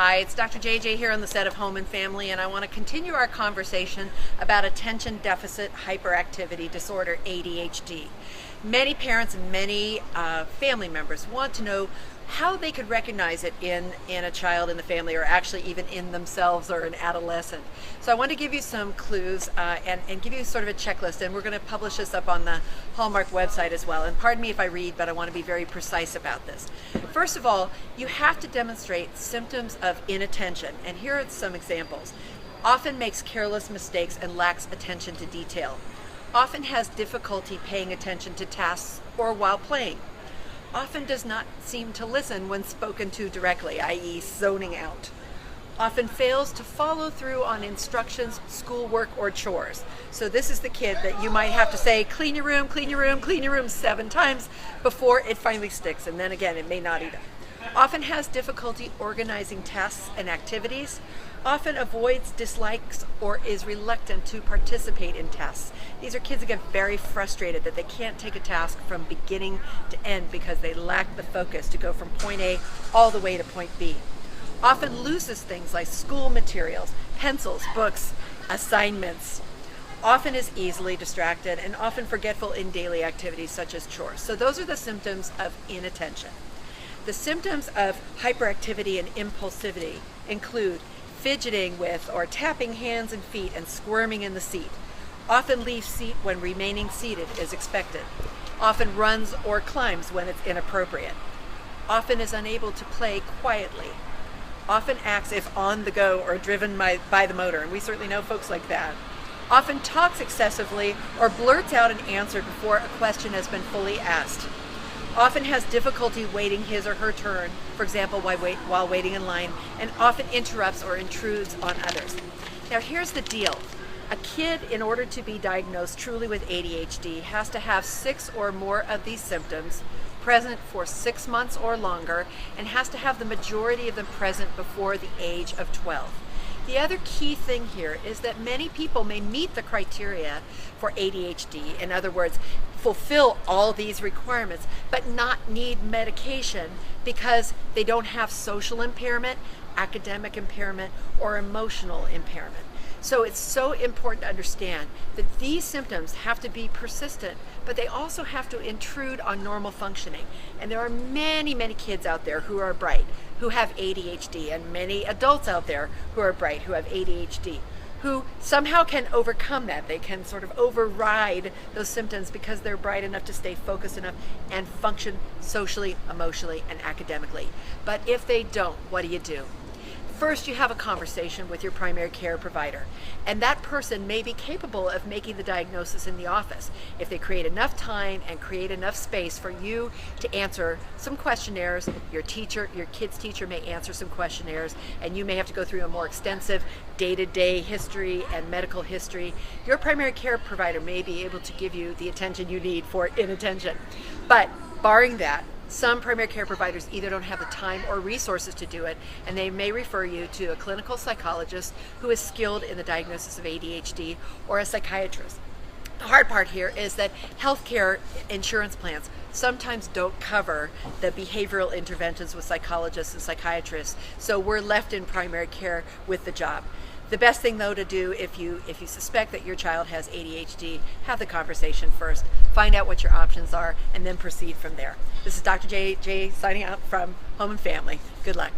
Hi, it's Dr. JJ here on the set of Home and Family, and I want to continue our conversation about attention deficit hyperactivity disorder, ADHD. Many parents and many family members want to know how they could recognize it in a child in the family, or actually even in themselves or an adolescent. So I want to give you some clues and give you sort of a checklist, and we're going to publish this up on the Hallmark website as well. And pardon me if I read, but I want to be very precise about this. First of all, you have to demonstrate symptoms of inattention, and here are some examples. Often makes careless mistakes and lacks attention to detail. Often has difficulty paying attention to tasks or while playing. Often does not seem to listen when spoken to directly, i.e. zoning out. Often fails to follow through on instructions, schoolwork, or chores. So this is the kid that you might have to say, clean your room, clean your room, clean your room 7 times before it finally sticks, and then again it may not either. Often has difficulty organizing tasks and activities. Often avoids, dislikes, or is reluctant to participate in tasks. These are kids that get very frustrated that they can't take a task from beginning to end because they lack the focus to go from point A all the way to point B. Often loses things like school materials, pencils, books, assignments. Often is easily distracted and often forgetful in daily activities such as chores. So those are the symptoms of inattention. The symptoms of hyperactivity and impulsivity include fidgeting with or tapping hands and feet and squirming in the seat. Often leaves seat when remaining seated is expected. Often runs or climbs when it's inappropriate. Often is unable to play quietly. Often acts if on the go or driven by the motor, and we certainly know folks like that. Often talks excessively or blurts out an answer before a question has been fully asked. Often has difficulty waiting his or her turn, for example, while waiting in line, and often interrupts or intrudes on others. Now here's the deal. A kid, in order to be diagnosed truly with ADHD, has to have 6 or more of these symptoms present for 6 months or longer, and has to have the majority of them present before the age of 12. The other key thing here is that many people may meet the criteria for ADHD, in other words, fulfill all these requirements, but not need medication because they don't have social impairment, academic impairment, or emotional impairment. So it's so important to understand that these symptoms have to be persistent, but they also have to intrude on normal functioning. And there are many, many kids out there who are bright, who have ADHD, and many adults out there who are bright, who have ADHD, who somehow can overcome that. They can sort of override those symptoms because they're bright enough to stay focused enough and function socially, emotionally, and academically. But if they don't, what do? First, you have a conversation with your primary care provider, and that person may be capable of making the diagnosis in the office if they create enough time and create enough space for you to answer some questionnaires. Your kid's teacher may answer some questionnaires, and you may have to go through a more extensive day-to-day history and medical history. Your primary care provider may be able to give you the attention you need for inattention. But barring that, some primary care providers either don't have the time or resources to do it, and they may refer you to a clinical psychologist who is skilled in the diagnosis of ADHD, or a psychiatrist. The hard part here is that healthcare insurance plans sometimes don't cover the behavioral interventions with psychologists and psychiatrists, so we're left in primary care with the job. The best thing, though, to do if you suspect that your child has ADHD, have the conversation first, find out what your options are, and then proceed from there. This is Dr. JJ signing out from Home and Family. Good luck.